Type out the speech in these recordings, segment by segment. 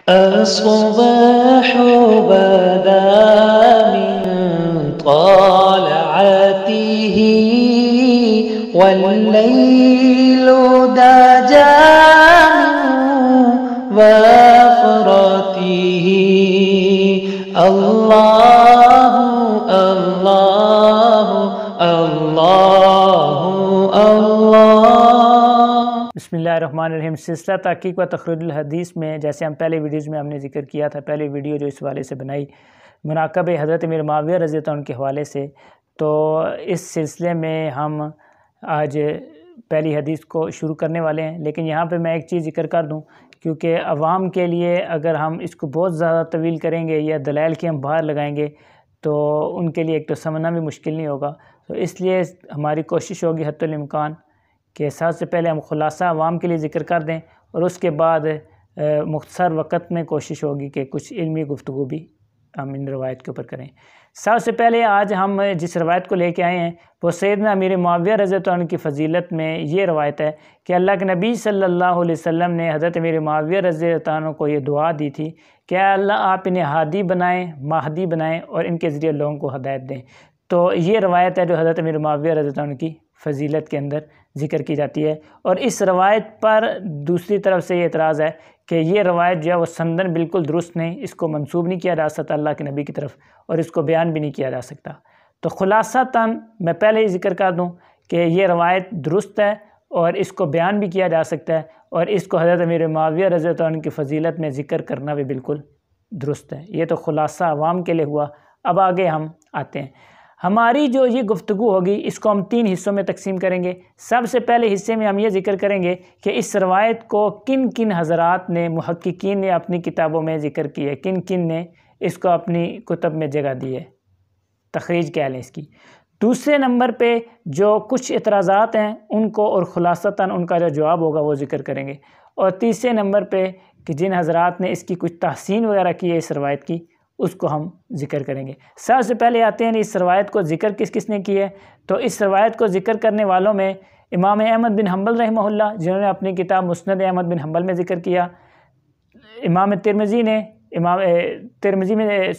الصباح بدا من طلعته والليل دجى من وفرته اللہ اللہ اللہ اللہ۔ بسم اللہ الرحمن الرحیم۔ سلسلہ تحقیق و تخریج الحدیث میں جیسے ہم پہلے ویڈیوز میں ہم نے ذکر کیا تھا، پہلی ویڈیو جو اس حوالے سے بنائی مناقب حضرت امیر معاویہ رضی اللہ عنہ کے حوالے سے، تو اس سلسلے میں ہم آج پہلی حدیث کو شروع کرنے والے ہیں۔ لیکن یہاں پہ میں ایک چیز ذکر کر دوں، کیونکہ عوام کے لیے اگر ہم اس کو بہت زیادہ طویل کریں گے یا دلائل کی ہم باہر لگائیں گے تو ان کے لیے ایک تو سمجھنا بھی مشکل نہیں ہوگا، تو اس لیے ہماری کوشش ہوگی حتی الامکان کہ سب سے پہلے ہم خلاصہ عوام کے لیے ذکر کر دیں، اور اس کے بعد مختصر وقت میں کوشش ہوگی کہ کچھ علمی گفتگو بھی ہم ان روایت کے اوپر کریں۔ سب سے پہلے آج ہم جس روایت کو لے کے آئے ہیں وہ سیدنا امیر معاویہ رضی اللہ عنہ کی فضیلت میں یہ روایت ہے کہ اللہ کے نبی صلی اللہ علیہ وسلم نے حضرت امیر معاویہ رضی اللہ عنہ کو یہ دعا دی تھی کہ اے اللہ آپ انہیں ہادی بنائیں، مہدی بنائیں اور ان کے ذریعے لوگوں کو ہدایت دیں۔ تو یہ روایت ہے جو حضرت امیر معاویہ رضی اللہ عنہ کی فضیلت کے اندر ذکر کی جاتی ہے، اور اس روایت پر دوسری طرف سے یہ اعتراض ہے کہ یہ روایت جو ہے وہ سندن بالکل درست نہیں، اس کو منسوب نہیں کیا جا سکتا اللہ کے نبی کی طرف، اور اس کو بیان بھی نہیں کیا جا سکتا۔ تو خلاصتاً میں پہلے ہی ذکر کر دوں کہ یہ روایت درست ہے اور اس کو بیان بھی کیا جا سکتا ہے، اور اس کو حضرت امیر معاویہ رضی اللہ عنہ کی فضیلت میں ذکر کرنا بھی بالکل درست ہے۔ یہ تو خلاصہ عوام کے لیے ہوا۔ اب آگے ہم آتے ہیں۔ ہماری جو یہ گفتگو ہوگی اس کو ہم 3 حصوں میں تقسیم کریں گے۔ سب سے پہلے حصے میں ہم یہ ذکر کریں گے کہ اس روایت کو کن کن حضرات نے، محققین نے اپنی کتابوں میں ذکر کی ہے، کن کن نے اس کو اپنی کتب میں جگہ دی ہے، تخریج کہہ لیں اس کی۔ دوسرے نمبر پہ جو کچھ اعتراضات ہیں ان کو اور خلاصتاً ان کا جو جواب ہوگا وہ ذکر کریں گے، اور تیسرے نمبر پہ کہ جن حضرات نے اس کی کچھ تحسین وغیرہ کی ہے اس روایت کی، اس کو ہم ذکر کریں گے۔ سب سے پہلے آتے ہیں اس روایت کو ذکر کس کس نے کی ہے، تو اس روایت کو ذکر کرنے والوں میں امام احمد بن حنبل رحمہ اللہ، جنہوں نے اپنی کتاب مسند احمد بن حنبل میں ذکر کیا، امام ترمذی نے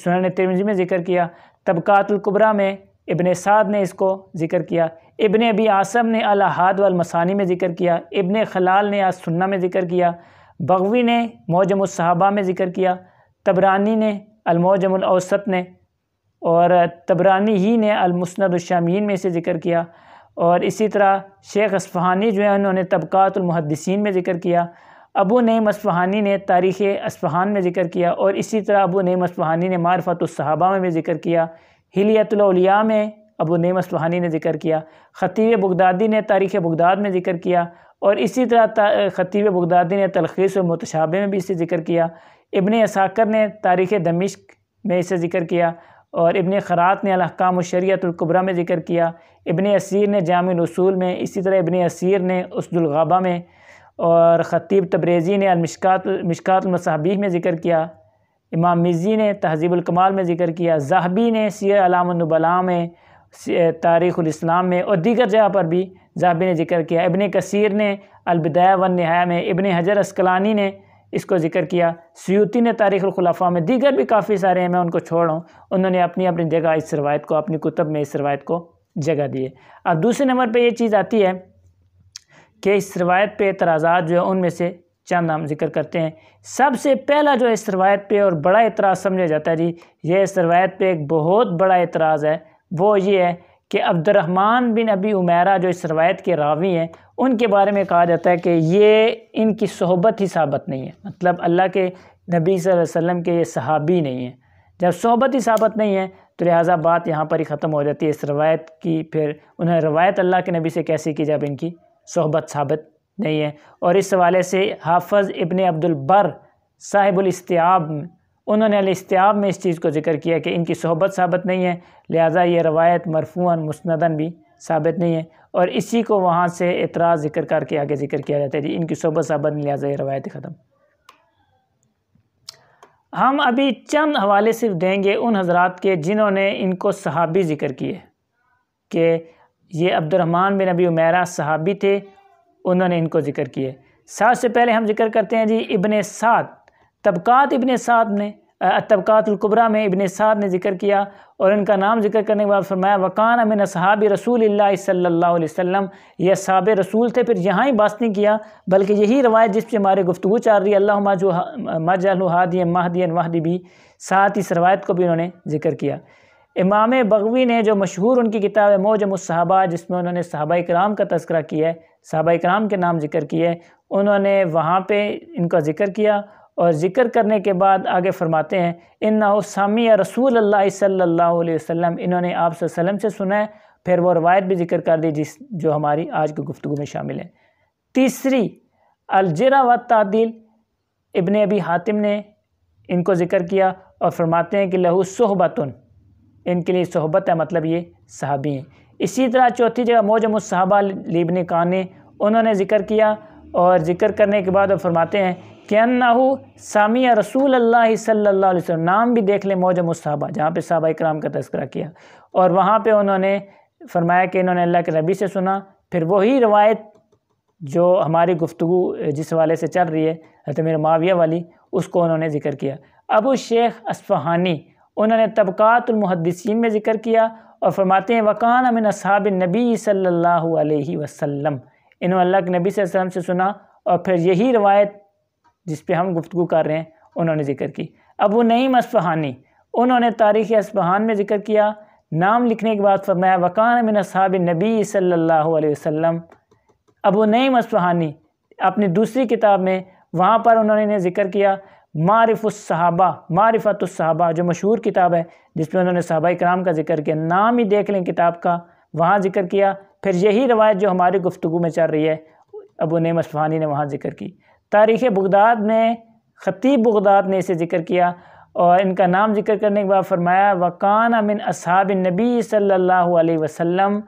سنن ترمذی میں ذکر کیا، طبقات الکبریٰ میں ابن سعد نے اس کو ذکر کیا، ابن ابی عاصم نے الاحاد والمثانی میں ذکر کیا، ابن خلال نے السنہ میں ذکر کیا، بغوی نے معجم الصحابہ میں ذکر کیا، طبرانی نے المعجم الاوسط نے، اور طبرانی ہی نے المسند الشامیین میں اسے ذکر کیا، اور اسی طرح شیخ اصفہانی جو ہے انہوں نے طبقات المحدثین میں ذکر کیا، ابو نعیم اصفہانی نے تاریخ اصفہان میں ذکر کیا، اور اسی طرح ابو نعیم اصفہانی نے معرفت الصحابہ میں بھی ذکر کیا، حلیۃ الاولیاء میں ابو نعیم اصفہانی نے ذکر کیا، خطیب بغدادی نے تاریخ بغداد میں ذکر کیا، اور اسی طرح خطیب بغدادی نے تلخیص المتشابہ میں بھی اسے ذکر کیا، ابن عساکر نے تاریخ دمشق میں اسے ذکر کیا، اور ابن خرات نے الاحکام الشریعۃ الکبریٰ میں ذکر کیا، ابن اسیر نے جامع الاصول میں، اسی طرح ابن اسیر نے اسد الغابہ میں، اور خطیب تبریزی نے مشکات المصابیح میں ذکر کیا، امام مزی نے تہذیب الکمال میں ذکر کیا، ذہبی نے سیر اعلام النبلاء میں، تاریخ الاسلام میں، اور دیگر جگہ پر بھی ذہبی نے ذکر کیا، ابن کثیر نے البدایہ والنہایہ میں، ابن حجر عسقلانی نے اس کو ذکر کیا، سیوطی نے تاریخ الخلفاء میں، دیگر بھی کافی سارے ہیں، میں ان کو چھوڑ رہا ہوں، انہوں نے اپنی اپنی جگہ اس روایت کو، اپنی کتب میں اس روایت کو جگہ دی ہے۔ اب دوسرے نمبر پہ یہ چیز آتی ہے کہ اس روایت پہ اعتراضات جو ہیں ان میں سے چند ہم ذکر کرتے ہیں۔ سب سے پہلا جو اس روایت پہ اور بڑا اعتراض سمجھا جاتا ہے جی، یہ اس روایت پہ ایک بہت بڑا اعتراض ہے، وہ یہ ہے کہ عبد الرحمن بن ابی عمیرہ جو اس روایت کے راوی ہیں ان کے بارے میں کہا جاتا ہے کہ یہ ان کی صحبت ہی ثابت نہیں ہے، مطلب اللہ کے نبی صلی اللہ علیہ وسلم کے یہ صحابی نہیں ہیں۔ جب صحبت ہی ثابت نہیں ہے تو لہٰذا بات یہاں پر ہی ختم ہو جاتی ہے اس روایت کی، پھر انہیں روایت اللہ کے نبی سے کیسی کی جب ان کی صحبت ثابت نہیں ہے۔ اور اس حوالے سے حافظ ابن عبد البر صاحب الاستیعاب، انہوں نے الاستیعاب میں اس چیز کو ذکر کیا کہ ان کی صحبت ثابت نہیں ہے، لہٰذا یہ روایت مرفوعاً مسنداً بھی ثابت نہیں ہے، اور اسی کو وہاں سے اعتراض ذکر کر کے آگے ذکر کیا جاتا ہے جی ان کی صحبت ثابت نہیں، لہٰذا یہ روایت ختم۔ ہم ابھی چند حوالے صرف دیں گے ان حضرات کے جنہوں نے ان کو صحابی ذکر کیے کہ یہ عبد الرحمن بن ابی عمیرہ صحابی تھے، انہوں نے ان کو ذکر کیے۔ سب سے پہلے ہم ذکر کرتے ہیں جی ابن سعد طبقات ابن سعد نے طبقات الکبریٰ میں ابن سعد نے ذکر کیا اور ان کا نام ذکر کرنے کے بعد فرمایا وکان من اصحاب رسول اللہ صلی اللہ علیہ وسلم، یہ اصحاب رسول تھے۔ پھر یہاں ہی بات نہیں کیا بلکہ یہی روایت جس پہ ہماری گفتگو چل رہی ہے اللہم اجعلہ ہادیا مہدیا واہد بھی، ساتھ اس روایت کو بھی انہوں نے ذکر کیا۔ امام بغوی نے جو مشہور ان کی کتاب ہے معجم الصحابہ، جس میں انہوں نے صحابہ کرام کا تذکرہ کیا ہے، صحابہ کرام کے نام ذکر کیے ہیں، انہوں نے وہاں پہ ان کا ذکر کیا اور ذکر کرنے کے بعد آگے فرماتے ہیں انہ سامع رسول اللہ صلی اللہ علیہ وسلم، انہوں نے آپ صلی اللہ علیہ وسلم سے سنا ہے۔ پھر وہ روایت بھی ذکر کر دی جو ہماری آج کی گفتگو میں شامل ہے۔ تیسری الجرح و تعدیل، ابن ابی حاتم نے ان کو ذکر کیا اور فرماتے ہیں کہ لہو صحبتن، ان کے لیے صحبت ہے، مطلب یہ صحابی ہیں۔ اسی طرح چوتھی جگہ معجم الصحابہ لابن کانی، انہوں نے ذکر کیا اور ذکر کرنے کے بعد وہ فرماتے ہیں کہ انہو سامع رسول اللہ صلی اللہ علیہ وسلم، نام بھی دیکھ لیں معجم الصحابہ جہاں پہ صحابہ کرام کا تذکرہ کیا، اور وہاں پہ انہوں نے فرمایا کہ انہوں نے اللہ کے نبی سے سنا۔ پھر وہی روایت جو ہماری گفتگو جس حوالے سے چل رہی ہے حضرت امیر معاویہ والی، اس کو انہوں نے ذکر کیا۔ ابو شیخ اصفہانی، انہوں نے طبقات المحدثین میں ذکر کیا اور فرماتے ہیں وکان من اصحاب النبی صلی اللہ علیہ وسلم، انہوں اللہ کے نبی صلی اللہ علیہ وسلم سے سنا اور پھر یہی روایت جس پہ ہم گفتگو کر رہے ہیں انہوں نے ذکر کی۔ ابو نعیم اصفہانی، انہوں نے تاریخ اصفہان میں ذکر کیا، نام لکھنے کے بعد فرمایا وکان من اصحاب النبی صلی اللہ علیہ وسلم۔ ابو نعیم اصفہانی اپنی دوسری کتاب میں وہاں پر انہوں نے ذکر کیا معرفت الصحابہ، جو مشہور کتاب ہے جس میں انہوں نے صحابہ کرام کا ذکر کیا، نام ہی دیکھ لیں کتاب کا، وہاں ذکر کیا۔ پھر یہی روایت جو ہماری گفتگو میں چل رہی ہے ابو نعیم اصفہانی نے وہاں ذکر کی۔ تاریخ بغداد میں خطیب بغداد نے اسے ذکر کیا اور ان کا نام ذکر کرنے کے بعد فرمایا وکان من اصحاب النبی صلی اللہ علیہ وسلم۔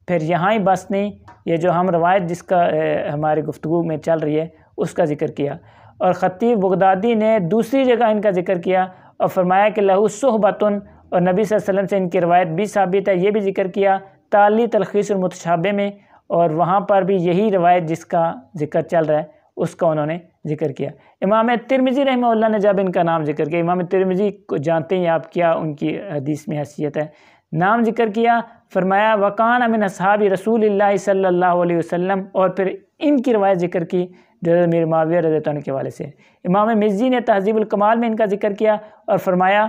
پھر یہاں ہی بس نہیں، یہ جو ہم روایت جس کا ہماری گفتگو میں چل رہی ہے اس کا ذکر کیا، اور خطیب بغدادی نے دوسری جگہ ان کا ذکر کیا اور فرمایا کہ لہو صحبتن، اور نبی صلی اللہ علیہ وسلم سے ان کی روایت بھی ثابت ہے، یہ بھی ذکر کیا تعلی تلخیص المتشابہ میں، اور وہاں پر بھی یہی روایت جس کا ذکر چل رہا ہے اس کا انہوں نے ذکر کیا۔ امام ترمذی رحمہ اللہ نے جب ان کا نام ذکر کیا، امام ترمذی کو جانتے ہیں آپ کیا ان کی حدیث میں حیثیت ہے، نام ذکر کیا، فرمایا وکان من اصحاب رسول اللہ صلی اللہ علیہ وسلم، اور پھر ان کی روایت ذکر کی جو امیر معاویہ رضی اللہ عنہ کے حوالے سے۔ امام مزی نے تہذیب الکمال میں ان کا ذکر کیا اور فرمایا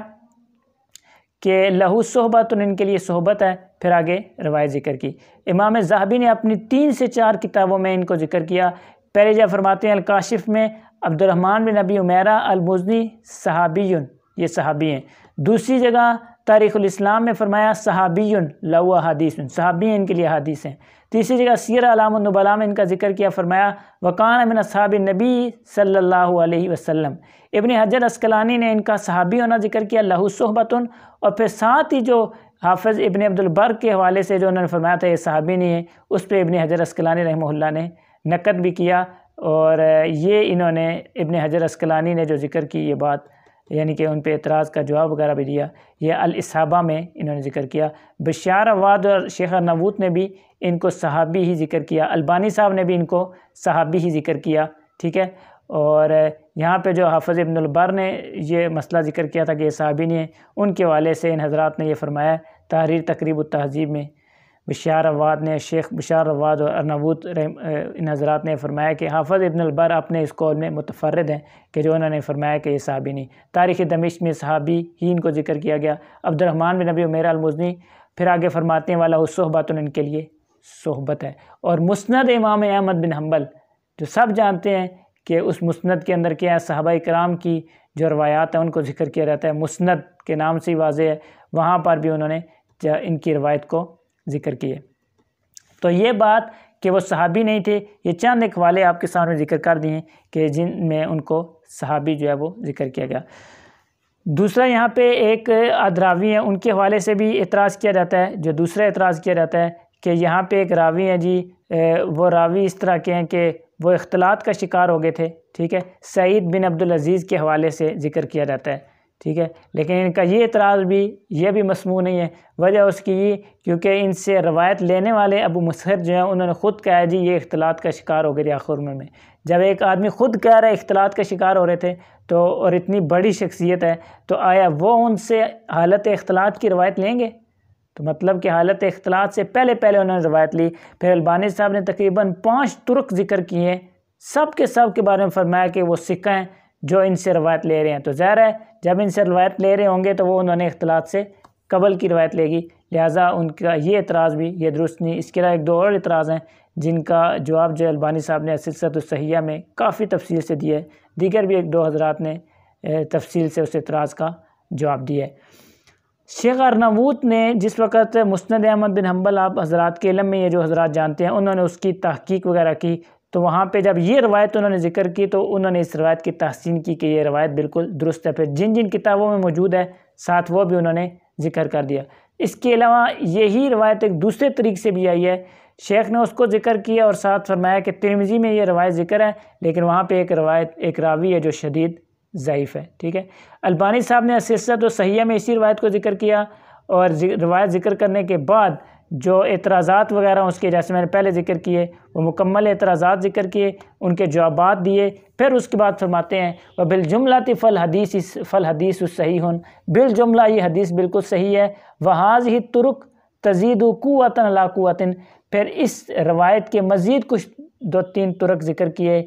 کہ لہو صحبت، ان کے لیے صحبت ہے، پھر آگے روایت ذکر کی۔ امام ذہبی نے اپنی 3 سے 4 کتابوں میں ان کو ذکر کیا۔ پہلے جب فرماتے ہیں الکاشف میں عبد الرحمن بن ابی عمیرہ المزنی صحابی، یہ صحابی ہیں۔ دوسری جگہ تاریخ الاسلام میں فرمایا صحابی لہو احادیث، صحابی ہیں ان کے لیے حدیث ہیں۔ تیسری جگہ سیر اعلام النبلاء میں ان کا ذکر کیا، فرمایا وکان من اصحاب النبی صلی اللہ علیہ وسلم۔ ابن حجر عسقلانی نے ان کا صحابی ہونا ذکر کیا لہو صحبتن، اور پھر ساتھ ہی جو حافظ ابن عبد البر کے حوالے سے جو انہوں نے فرمایا تھا یہ صحابی نہیں ہے، اس پہ ابن حجر عسقلانی رحمہ اللہ نے نقد بھی کیا، اور یہ انہوں نے ابن حجر عسقلانی نے جو ذکر کی یہ بات، یعنی کہ ان پہ اعتراض کا جواب وغیرہ بھی دیا، یہ الاصابہ میں انہوں نے ذکر کیا۔ بشار عواد اور شیخ نووت نے بھی ان کو صحابی ہی ذکر کیا، البانی صاحب نے بھی ان کو صحابی ہی ذکر کیا، ٹھیک ہے۔ اور یہاں پہ جو حافظ ابن البر نے یہ مسئلہ ذکر کیا تھا کہ یہ صحابی نہیں ہیں، ان کے حوالے سے ان حضرات نے یہ فرمایا تحریر تقریب التہذیب میں، بشار عواد نے، شیخ بشار عواد اور ارناؤوط ان حضرات نے فرمایا کہ حافظ ابن البر اپنے اس قول میں متفرد ہیں کہ جو انہوں نے فرمایا کہ یہ صحابی نہیں۔ تاریخ دمشق میں صحابی ہی ان کو ذکر کیا گیا، عبد الرحمن بن ابی عمیرہ المزنی۔ پھر آگے فرماتے ہیں والا صحبت، ان کے لیے صحبت ہے۔ اور مسند امام احمد بن حنبل جو سب جانتے ہیں کہ اس مسند کے اندر کیا ہے، صحابہ کرام کی جو روایات ہیں ان کو ذکر کیا رہتا ہے، مسند کے نام سے ہی واضح ہے، وہاں پر بھی انہوں نے ان کی روایت کو ذکر کیے۔ تو یہ بات کہ وہ صحابی نہیں تھے، یہ چند ایک حوالے آپ کے سامنے ذکر کر دیے کہ جن میں ان کو صحابی جو ہے وہ ذکر کیا گیا۔ دوسرا یہاں پہ ایک ادراوی ہیں، ان کے حوالے سے بھی اعتراض کیا جاتا ہے، جو دوسرا اعتراض کیا جاتا ہے کہ یہاں پہ ایک راوی ہیں جی، وہ راوی اس طرح کے ہیں کہ وہ اختلاط کا شکار ہو گئے تھے، ٹھیک ہے، سعید بن عبدالعزیز کے حوالے سے ذکر کیا جاتا ہے، ٹھیک ہے، لیکن ان کا یہ اعتراض بھی یہ بھی مسموع نہیں ہے۔ وجہ اس کی یہ کیونکہ ان سے روایت لینے والے ابو مسہر جو ہیں انہوں نے خود کہا ہے جی یہ اختلاط کا شکار ہو گئے تھے آخر عمر میں، جب ایک آدمی خود کہہ رہا ہے اختلاط کا شکار ہو رہے تھے تو اور اتنی بڑی شخصیت ہے، تو آیا وہ ان سے حالت اختلاط کی روایت لیں گے؟ تو مطلب کہ حالت اختلاط سے پہلے انہوں نے روایت لی۔ پھر البانی صاحب نے تقریباً 5 طرق ذکر کیے، سب کے بارے میں فرمایا کہ وہ ثقہ ہیں جو ان سے روایت لے رہے ہیں۔ تو ظاہر ہے جب ان سے روایت لے رہے ہوں گے تو وہ انہوں نے اختلاط سے قبل کی روایت لے گی، لہٰذا ان کا یہ اعتراض بھی یہ درست نہیں۔ اس کے علاوہ ایک 2 اور اعتراض ہیں جن کا جواب جو البانی صاحب نے سلسلۃ الصحیحہ میں کافی تفصیل سے دیا ہے، دیگر بھی 1-2 حضرات نے تفصیل سے اس اعتراض کا جواب دیا ہے۔ شیخ ارناؤوط نے جس وقت مسند احمد بن حنبل آپ حضرات کے علم میں یہ جو حضرات جانتے ہیں انہوں نے اس کی تحقیق وغیرہ کی، تو وہاں پہ جب یہ روایت انہوں نے ذکر کی تو انہوں نے اس روایت کی تحسین کی کہ یہ روایت بالکل درست ہے۔ پھر جن کتابوں میں موجود ہے ساتھ وہ بھی انہوں نے ذکر کر دیا۔ اس کے علاوہ یہی روایت ایک دوسرے طریق سے بھی آئی ہے، شیخ نے اس کو ذکر کیا اور ساتھ فرمایا کہ ترمذی میں یہ روایت ذکر ہے، لیکن وہاں پہ ایک راوی ہے جو شدید ضعیف ہے، ٹھیک ہے۔ البانی صاحب نے سلسلۃ الصحیحہ میں اسی روایت کو ذکر کیا، اور روایت ذکر کرنے کے بعد جو اعتراضات وغیرہ اس کے جیسے میں نے پہلے ذکر کیے وہ مکمل اعتراضات ذکر کیے، ان کے جوابات دیے، پھر اس کے بعد فرماتے ہیں وَبِالْجُمْلَةِ فَالْحَدِيثُ صَحِيحٌ، بالجملہ یہ حدیث بالکل صحیح ہے۔ وَهَذِهِ الطُّرُقُ تَزِيدُ قُوَّةً عَلَىٰ قُوَّةٍ، پھر اس روایت کے مزید کچھ 2-3 طرق ذکر کیے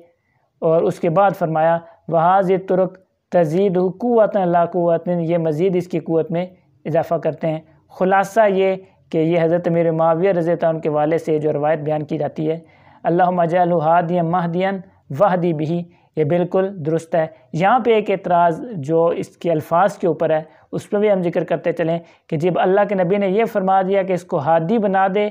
اور اس کے بعد فرمایا وَهَذِهِ الطُّرُقُ تَزِيدُ قُوَّةً عَلَىٰ قُوَّةٍ، یہ مزید اس کی قوت میں اضافہ کرتے ہیں۔ خلاصہ یہ کہ یہ حضرت امیر معاویہ رضی اللہ عنہ کے والے سے جو روایت بیان کی جاتی ہے اللہم اجعلہ ہادیا مہدیا واہدی بہ، یہ بالکل درست ہے۔ یہاں پہ ایک اعتراض جو اس کے الفاظ کے اوپر ہے اس پہ بھی ہم ذکر کرتے چلیں کہ جب اللہ کے نبی نے یہ فرما دیا کہ اس کو ہادی بنا دے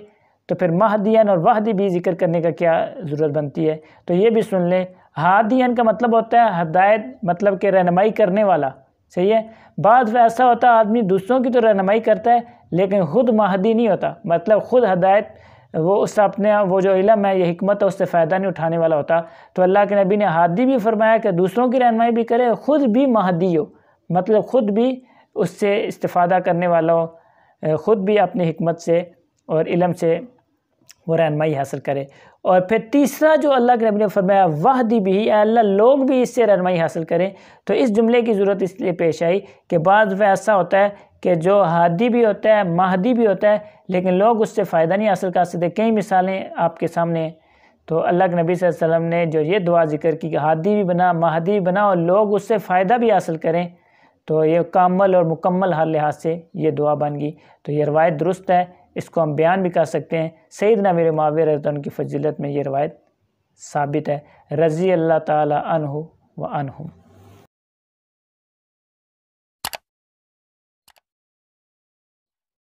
تو پھر مہدین اور واہدی بھی ذکر کرنے کا کیا ضرورت بنتی ہے؟ تو یہ بھی سن لیں، ہادین کا مطلب ہوتا ہے ہدایت، مطلب کہ رہنمائی کرنے والا، صحیح ہے۔ بعض ایسا ہوتا ہے آدمی دوسروں کی تو رہنمائی کرتا ہے لیکن خود مہدی نہیں ہوتا، مطلب خود ہدایت وہ اس اپنے وہ جو علم ہے یہ حکمت ہے اس سے فائدہ نہیں اٹھانے والا ہوتا۔ تو اللہ کے نبی نے ہادی بھی فرمایا کہ دوسروں کی رہنمائی بھی کرے، خود بھی مہدی ہو، مطلب خود بھی اس سے استفادہ کرنے والا ہو، خود بھی اپنی حکمت سے اور علم سے وہ رہنمائی حاصل کرے۔ اور پھر تیسرا جو اللہ کے نبی نے فرمایا واہدی بھی، اے اللہ لوگ بھی اس سے رہنمائی حاصل کریں، تو اس جملے کی ضرورت اس لیے پیش آئی کہ بعض ایسا ہوتا ہے کہ جو ہادی بھی ہوتا ہے مہدی بھی ہوتا ہے لیکن لوگ اس سے فائدہ نہیں حاصل کر سکتے۔ کئی مثالیں آپ کے سامنے ہیں۔ تو اللہ کے نبی صلی اللہ علیہ وسلم نے جو یہ دعا ذکر کی کہ ہادی بھی بنا مہدی بھی بنا اور لوگ اس سے فائدہ بھی حاصل کریں، تو یہ کامل اور مکمل ہر لحاظ سے یہ دعا بن گئی۔ تو یہ روایت درست ہے، اس کو ہم بیان بھی کر سکتے ہیں۔ سیدنا امیر معاویہ رضی اللہ عنہ کی فضیلت میں یہ روایت ثابت ہے، رضی اللہ تعالی عنہ و عنہم۔